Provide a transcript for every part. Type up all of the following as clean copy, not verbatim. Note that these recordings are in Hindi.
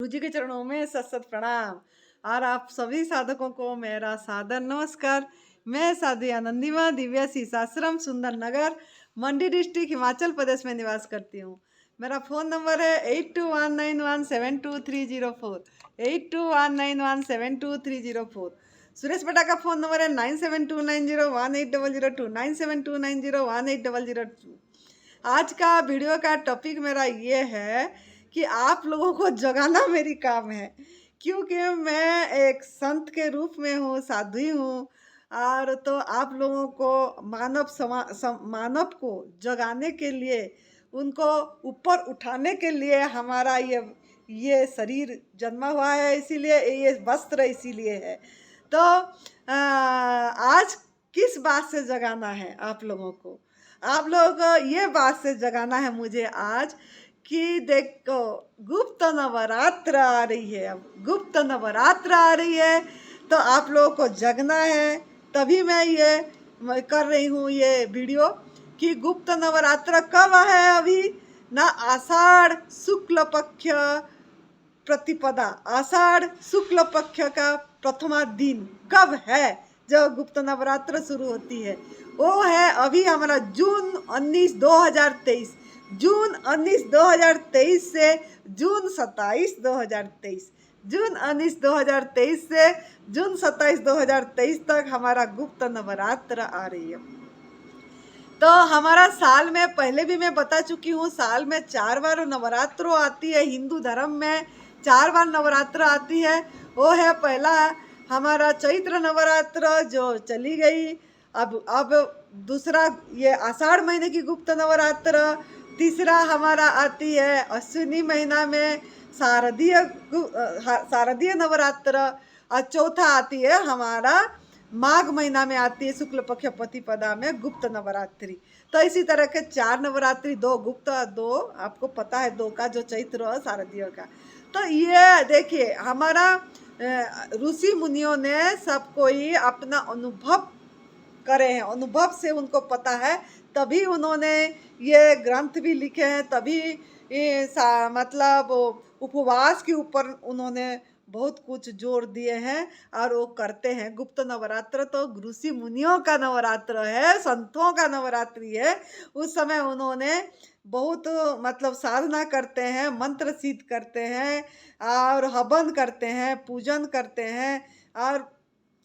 गुरु जी के चरणों में सत सत प्रणाम। और आप सभी साधकों को मेरा सादर नमस्कार। मैं साध्वी आनंदी माँ दिव्या शीशाश्रम सुंदर नगर मंडी डिस्ट्रिक्ट हिमाचल प्रदेश में निवास करती हूँ। मेरा फ़ोन नंबर है 8219172304 8219172304। सुरेश बेटा का फ़ोन नंबर है 9729018002 9729018002। आज का वीडियो का टॉपिक मेरा ये है कि आप लोगों को जगाना मेरी काम है, क्योंकि मैं एक संत के रूप में हूँ, साध्वी हूँ। और तो आप लोगों को मानव को जगाने के लिए, उनको ऊपर उठाने के लिए हमारा ये शरीर जन्मा हुआ है, इसीलिए ये वस्त्र इसीलिए है। तो आज किस बात से जगाना है आप लोगों को? आप लोगों को ये बात से जगाना है मुझे आज कि देखो, गुप्त नवरात्र आ रही है। अब गुप्त नवरात्र आ रही है तो आप लोगों को जगना है। तभी मैं कर रही हूँ ये वीडियो कि गुप्त नवरात्र कब है। अभी ना आषाढ़ शुक्ल पक्ष प्रतिपदा, आषाढ़ शुक्ल पक्ष का प्रथमा दिन कब है जब गुप्त नवरात्र शुरू होती है? वो है अभी हमारा जून 19 2023, जून 19 2023 से जून 27 2023, जून 19 2023 से जून 27 2023 तक हमारा गुप्त नवरात्र आ रही है। तो हमारा साल में पहले भी मैं बता चुकी हूँ, साल में 4 बार नवरात्र आती है। हिंदू धर्म में 4 बार नवरात्र आती है। वो है पहला हमारा चैत्र नवरात्र जो चली गई। अब दूसरा ये आषाढ़ महीने की गुप्त नवरात्र। तीसरा हमारा आती है अश्विनी महीना में शारदीय नवरात्र। और चौथा आती है हमारा माघ महीना में आती है शुक्ल पक्ष प्रतिपदा में गुप्त नवरात्रि। तो इसी तरह के 4 नवरात्रि, 2 गुप्त, 2 आपको पता है, 2 का जो चैत्र और शारदीय का। तो ये देखिए हमारा ऋषि मुनियों ने सब कोई अपना अनुभव करे हैं, अनुभव से उनको पता है, तभी उन्होंने ये ग्रंथ भी लिखे हैं। तभी मतलब उपवास के ऊपर उन्होंने बहुत कुछ जोर दिए हैं और वो करते हैं। गुप्त नवरात्र तो ऋषि मुनियों का नवरात्र है, संतों का नवरात्रि है। उस समय उन्होंने बहुत मतलब साधना करते हैं, मंत्र सिद्ध करते हैं और हवन करते हैं, पूजन करते हैं और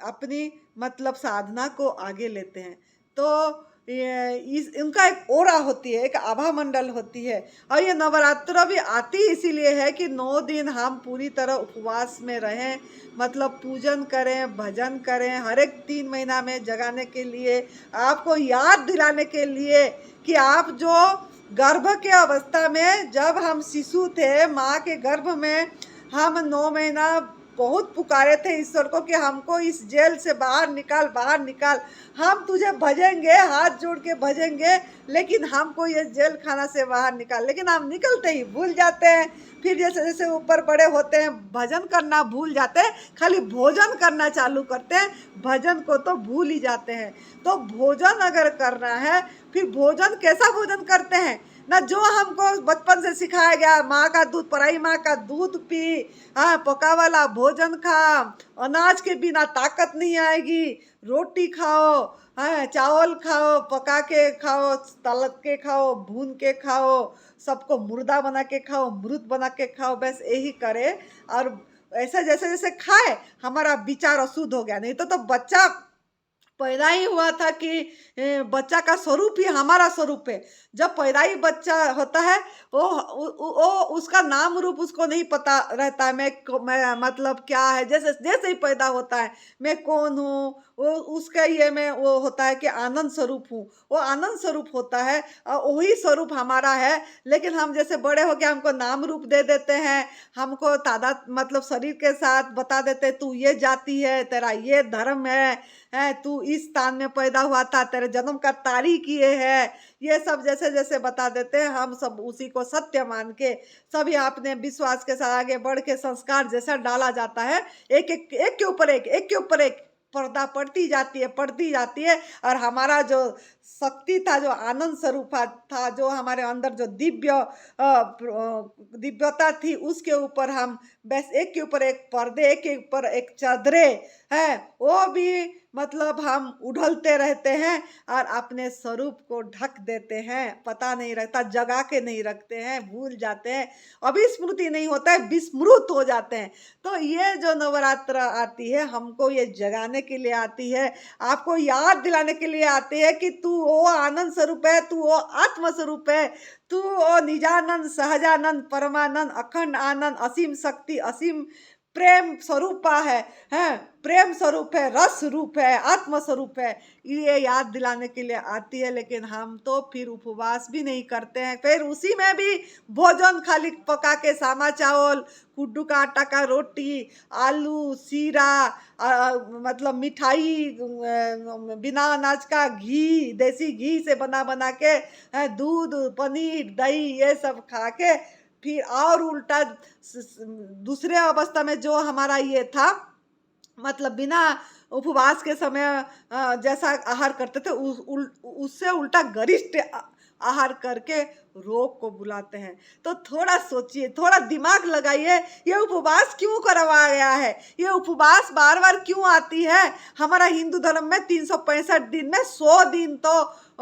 अपनी मतलब साधना को आगे लेते हैं। तो इनका एक ओरा होती है, एक आभा मंडल होती है। और ये नवरात्र भी आती इसीलिए है कि 9 दिन हम पूरी तरह उपवास में रहें, मतलब पूजन करें, भजन करें, हर एक 3 महीना में जगाने के लिए, आपको याद दिलाने के लिए कि आप जो गर्भ के अवस्था में, जब हम शिशु थे माँ के गर्भ में, हम 9 महीना बहुत पुकारे थे ईश्वर को कि हमको इस जेल से बाहर निकाल, बाहर निकाल। हम तुझे भजेंगे, हाथ जोड़ के भजेंगे, लेकिन हमको ये जेल खाना से बाहर निकाल। लेकिन हम निकलते ही भूल जाते हैं। फिर जैसे जैसे ऊपर बड़े होते हैं भजन करना भूल जाते हैं, खाली भोजन करना चालू करते हैं, भजन को तो भूल ही जाते हैं। तो भोजन अगर करना है, फिर भोजन कैसा भोजन करते हैं ना, जो हमको बचपन से सिखाया गया, माँ का दूध, पराई माँ का दूध पी, हाँ, पका वाला भोजन खा, अनाज के बिना ताकत नहीं आएगी, रोटी खाओ, हाँ, चावल खाओ, पका के खाओ, तल के खाओ, भून के खाओ, सबको मुर्दा बना के खाओ, मृत बना के खाओ, बस यही करे। और ऐसे जैसे जैसे खाए हमारा विचार अशुद्ध हो गया। नहीं तो बच्चा पैदा ही हुआ था कि बच्चा का स्वरूप ही हमारा स्वरूप है। जब पैदा ही बच्चा होता है, वो उसका नाम रूप उसको नहीं पता रहता है। मैं मतलब क्या है, जैसे जैसे ही पैदा होता है मैं कौन हूँ, वो उसका ये में वो होता है कि आनंद स्वरूप हूँ, वो आनंद स्वरूप होता है और वही स्वरूप हमारा है। लेकिन हम जैसे बड़े हो गए हमको नाम रूप दे देते हैं, हमको तादाद मतलब शरीर के साथ बता देते तू ये जाति है, तेरा ये धर्म है, तू इस स्थान में पैदा हुआ था, तेरे जन्म का तारीख ये है, ये सब जैसे जैसे बता देते हैं। हम सब उसी को सत्य मान के सभी अपने विश्वास के साथ आगे बढ़ के संस्कार जैसा डाला जाता है, एक एक एक के ऊपर एक, एक के ऊपर एक पर्दा पड़ती जाती है और हमारा जो शक्ति था, जो आनंद स्वरूप था, जो हमारे अंदर जो दिव्यता थी, उसके ऊपर हम बस एक के ऊपर एक पर्दे, एक के ऊपर एक चादरें हैं, वो भी मतलब हम उड़लते रहते हैं और अपने स्वरूप को ढक देते हैं, पता नहीं रहता, जगा के नहीं रखते हैं, भूल जाते हैं, अभी स्मृति नहीं होता है, विस्मृत हो जाते हैं। तो ये जो नवरात्र आती है, हमको ये जगाने के लिए आती है, आपको याद दिलाने के लिए आती है कि तू वो आनंद स्वरूप है, तू वो आत्म स्वरूप है, तू वो निजानंद, सहजानंद, परमानंद, अखंड आनंद, असीम शक्ति, असीम प्रेम स्वरूपा है, प्रेम स्वरूप है, रस रूप है, आत्म स्वरूप है। ये याद दिलाने के लिए आती है, लेकिन हम तो फिर उपवास भी नहीं करते हैं, फिर उसी में भी भोजन खाली पका के सामा चावल, कुड्डू का आटा का रोटी, आलू, सीरा, मतलब मिठाई, बिना अनाज का घी, देसी घी से बना बना के, दूध, पनीर, दही, ये सब खा के फिर और उल्टा दूसरे अवस्था में जो हमारा ये था, मतलब बिना उपवास के समय जैसा आहार करते थे, उससे उल्टा गरिष्ठ आहार करके रोग को बुलाते हैं। तो थोड़ा सोचिए, थोड़ा दिमाग लगाइए, ये उपवास क्यों करवाया गया है, ये उपवास बार बार क्यों आती है। हमारा हिंदू धर्म में 365 दिन में 100 दिन तो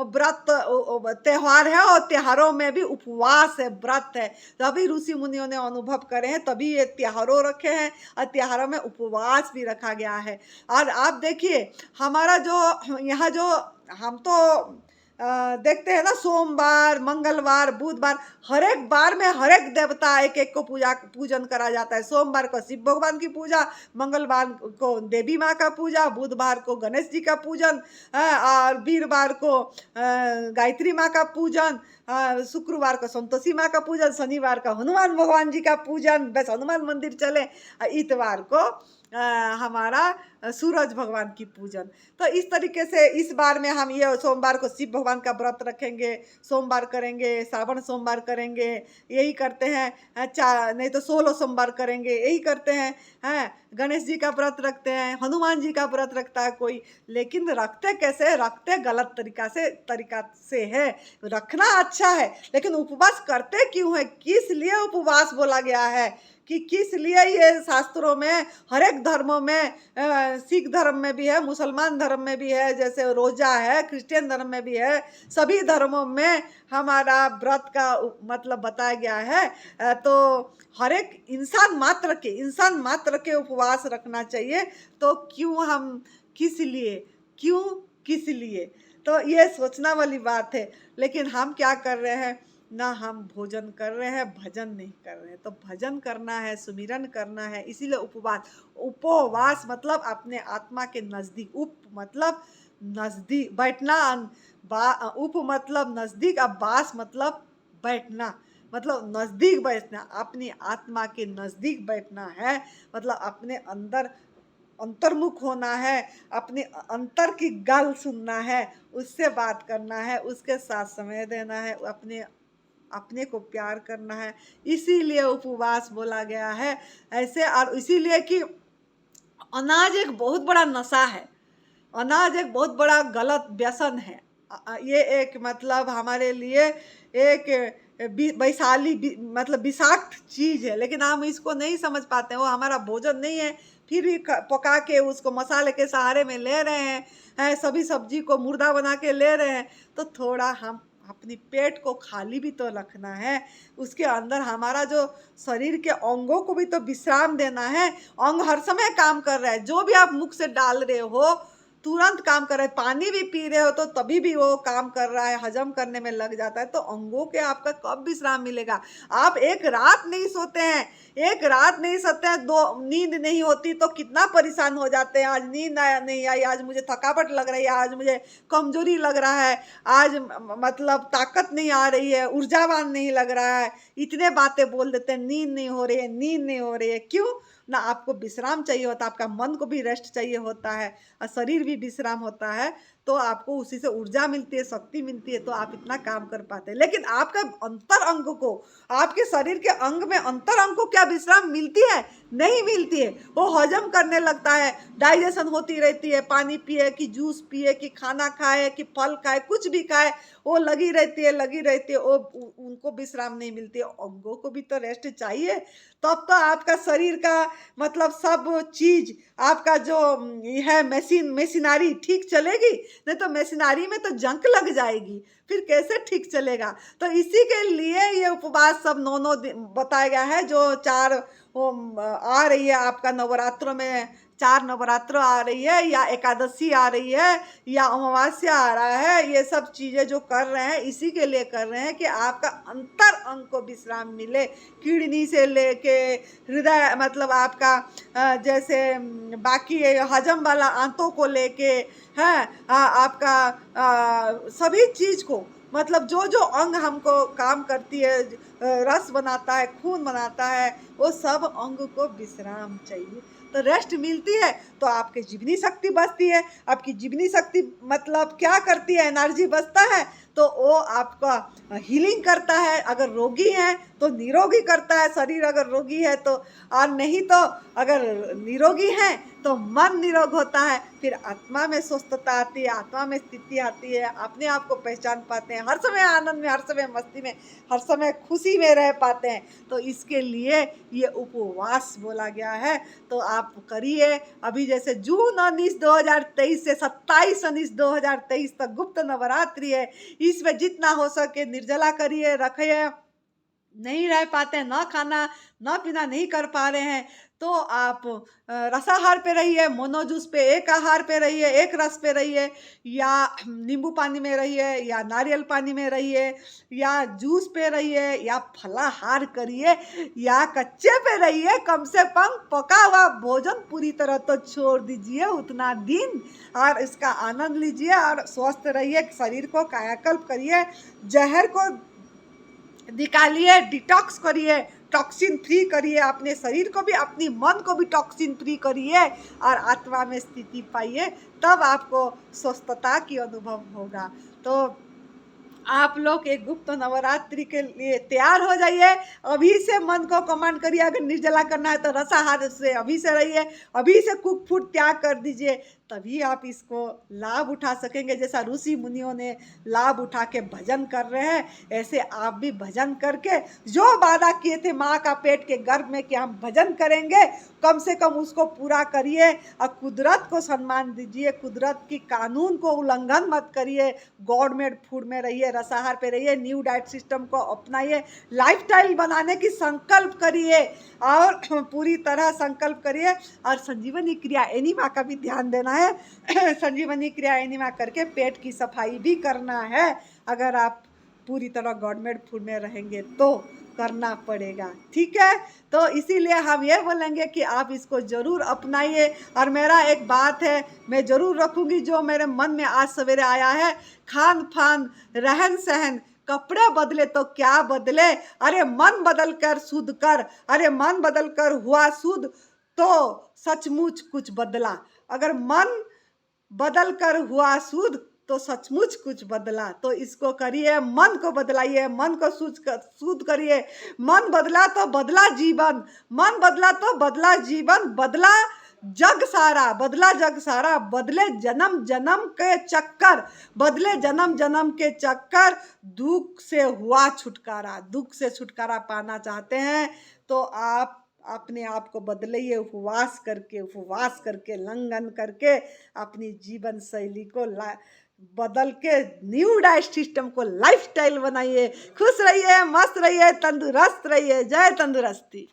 व्रत त्योहार है, और त्योहारों में भी उपवास है, व्रत है। तभी ऋषि मुनियों ने अनुभव करे हैं, तभी ये त्योहारों रखे हैं, और त्योहारों में उपवास भी रखा गया है। और आप देखिए, हमारा जो यहाँ जो हम तो देखते हैं ना, सोमवार, मंगलवार, बुधवार, हर एक बार में हर एक देवता एक एक को पूजन करा जाता है। सोमवार को शिव भगवान की पूजा, मंगलवार को देवी माँ का पूजा, बुधवार को गणेश जी का पूजन, और वीरवार को गायत्री माँ का पूजन, शुक्रवार को संतोषी माँ का पूजन, शनिवार का हनुमान भगवान जी का पूजन, बस हनुमान मंदिर चले, इतवार को हमारा सूरज भगवान की पूजन। तो इस तरीके से इस बार में हम ये सोमवार को शिव भगवान का व्रत रखेंगे, सोमवार करेंगे, श्रावण सोमवार करेंगे, यही करते हैं, नहीं तो 16 सोमवार करेंगे, यही करते हैं, गणेश जी का व्रत रखते हैं, हनुमान जी का व्रत रखता है कोई, लेकिन रखते कैसे, रखते गलत तरीका से है। रखना अच्छा है, लेकिन उपवास करते क्यों है, किस लिए उपवास बोला गया है, कि किस लिए ये शास्त्रों में, हर एक धर्मों में, सिख धर्म में भी है, मुसलमान धर्म में भी है, जैसे रोजा है, क्रिश्चियन धर्म में भी है, सभी धर्मों में हमारा व्रत का मतलब बताया गया है। तो हर एक इंसान मात्र के उपवास रखना चाहिए। तो क्यों हम, किस लिए, तो ये सोचना वाली बात है। लेकिन हम क्या कर रहे हैं, ना हम भोजन कर रहे हैं, भजन नहीं कर रहे हैं। तो भजन करना है, सुमिरन करना है, इसीलिए उपवास मतलब अपने आत्मा के नज़दीक, उप मतलब नज़दीक बैठना, उप मतलब नज़दीक, अब वास मतलब बैठना, मतलब नज़दीक बैठना, अपनी आत्मा के नज़दीक बैठना है, मतलब अपने अंदर अंतर्मुख होना है, अपने अंतर की गल सुनना है, उससे बात करना है, उसके साथ समय देना है, अपने को प्यार करना है। इसीलिए उपवास बोला गया है ऐसे। और इसीलिए कि अनाज एक बहुत बड़ा नशा है, अनाज एक बहुत बड़ा गलत व्यसन है। ये एक मतलब हमारे लिए एक मतलब विषाक्त चीज़ है, लेकिन हम इसको नहीं समझ पाते हैं। वो हमारा भोजन नहीं है, फिर भी पका के उसको मसाले के सहारे में ले रहे हैं, सभी सब्जी को मुर्दा बना के ले रहे हैं। तो थोड़ा हम अपनी पेट को खाली भी तो रखना है, उसके अंदर हमारा जो शरीर के अंगों को भी तो विश्राम देना है। अंग हर समय काम कर रहा है, जो भी आप मुख से डाल रहे हो तुरंत काम कर रहा है, पानी भी पी रहे हो तो तभी भी वो काम कर रहा है, हजम करने में लग जाता है। तो अंगों के आपका कब विश्राम मिलेगा। आप एक रात नहीं सोते हैं, दो नींद नहीं होती तो कितना परेशान हो जाते हैं। आज नींद नहीं आई, आज मुझे थकावट लग रही है, आज मुझे कमजोरी लग रहा है, आज मतलब ताकत नहीं आ रही है, ऊर्जावान नहीं लग रहा है, इतने बातें बोल देते हैं, नींद नहीं हो रही है। क्यों ना, आपको विश्राम चाहिए होता है, आपका मन को भी रेस्ट चाहिए होता है, और शरीर भी विश्राम होता है, तो आपको उसी से ऊर्जा मिलती है, शक्ति मिलती है, तो आप इतना काम कर पाते हैं। लेकिन आपका अंतर अंग को, आपके शरीर के अंग में अंतर अंग को क्या विश्राम मिलती है? नहीं मिलती है। वो हजम करने लगता है, डाइजेशन होती रहती है, पानी पिए कि जूस पिए कि खाना खाए कि फल खाए, कुछ भी खाए, वो लगी रहती है, लगी रहती है। वो उनको विश्राम नहीं मिलती है। अंगों को भी तो रेस्ट चाहिए, तब तो आपका शरीर का मतलब सब चीज, आपका जो ये है मशीनरी ठीक चलेगी। नहीं तो मशीनरी में तो जंक लग जाएगी, फिर कैसे ठीक चलेगा। तो इसी के लिए ये उपवास सब 9 दिन बताया गया है। जो 4 आ रही है आपका नवरात्रों में, 4 नवरात्र आ रही है, या एकादशी आ रही है, या अमावस्या आ रहा है, ये सब चीज़ें जो कर रहे हैं इसी के लिए कर रहे हैं कि आपका अंतर अंग को विश्राम मिले। किडनी से लेके हृदय मतलब आपका जैसे बाकी हजम वाला आंतों को लेके है, आपका सभी चीज को मतलब जो जो अंग हमको काम करती है, रस बनाता है, खून बनाता है, वो सब अंग को विश्राम चाहिए। तो रेस्ट मिलती है तो आपकी जीवनी शक्ति बचती है। आपकी जीवनी शक्ति मतलब क्या करती है, एनर्जी बचता है तो वो आपका हीलिंग करता है। अगर रोगी है तो निरोगी करता है, शरीर अगर रोगी है तो, और नहीं तो अगर निरोगी है तो मन निरोग होता है। फिर आत्मा में स्वस्थता आती है, आत्मा में स्थिति आती है, अपने आप को पहचान पाते हैं, हर समय आनंद में, हर समय मस्ती में, हर समय खुशी में रह पाते हैं। तो इसके लिए ये उपवास बोला गया है। तो आप करिए। अभी जैसे जून 19 2023 से 27/19/2023 तक गुप्त नवरात्रि है। इसमें जितना हो सके निर्जला करिए, रखिए। नहीं रह पाते हैं, ना खाना ना पीना नहीं कर पा रहे हैं, तो आप रसाहार पे रहिए, मोनोजूस पे, एक आहार पे रहिए, एक रस पे रहिए, या नींबू पानी में रहिए, या नारियल पानी में रहिए, या जूस पे रहिए, या फलाहार करिए, या कच्चे पे रहिए। कम से कम पका हुआ भोजन पूरी तरह तो छोड़ दीजिए उतना दिन, और इसका आनंद लीजिए और स्वस्थ रहिए। शरीर को कायाकल्प करिए, जहर को निकालिए, डिटॉक्स करिए, टॉक्सिन फ्री करिए, अपने शरीर को भी अपनी मन को भी टॉक्सिन फ्री करिए, और आत्मा में स्थिति पाइए। तब आपको स्वस्थता की अनुभव होगा। तो आप लोग एक गुप्त नवरात्रि के लिए तैयार हो जाइए। अभी से मन को कमांड करिए। अगर निर्जला करना है तो रसाहार से अभी से रहिए, अभी से कुक फूड त्याग कर दीजिए, तभी आप इसको लाभ उठा सकेंगे। जैसा ऋषि मुनियों ने लाभ उठा के भजन कर रहे हैं, ऐसे आप भी भजन करके जो वादा किए थे माँ का पेट के गर्भ में कि हम भजन करेंगे, कम से कम उसको पूरा करिए। और कुदरत को सम्मान दीजिए, कुदरत की कानून को उल्लंघन मत करिए। गवर्नमेंट फूड में रहिए, रसाहार पे रहिए, न्यू डाइट सिस्टम को अपनाइए, लाइफस्टाइल बनाने की संकल्प करिए, और पूरी तरह संकल्प करिए। और संजीवनी क्रिया एनिमा का भी ध्यान देना है। संजीवनी क्रिया एनिमा करके पेट की सफाई भी करना है। अगर आप पूरी तरह गवर्नमेंट फूड में रहेंगे तो करना पड़ेगा, ठीक है। तो इसीलिए हम ये बोलेंगे कि आप इसको ज़रूर अपनाइए। और मेरा एक बात है, मैं ज़रूर रखूँगी जो मेरे मन में आज सवेरे आया है, खान पान, रहन सहन, कपड़े बदले तो क्या बदले, अरे मन बदल कर शुद्ध कर, अरे मन बदल कर हुआ शुद्ध तो सचमुच कुछ बदला। अगर मन बदल कर हुआ शुद्ध तो सचमुच कुछ बदला। तो इसको करिए, मन को बदलाइए, मन को शुद्ध करिए। मन बदला तो बदला जीवन, मन बदला तो बदला जीवन, बदला जग सारा, बदला जग सारा, बदले जन्म जन्म के चक्कर, बदले जन्म जन्म के चक्कर, दुख से हुआ छुटकारा। दुख से छुटकारा पाना चाहते हैं तो आप अपने आप को बदलिए, उपवास करके लंघन करके अपनी जीवन शैली को बदल के न्यू डाइट सिस्टम को लाइफस्टाइल बनाइए। खुश रहिए, मस्त रहिए, तंदुरुस्त रहिए। जय तंदुरुस्ती।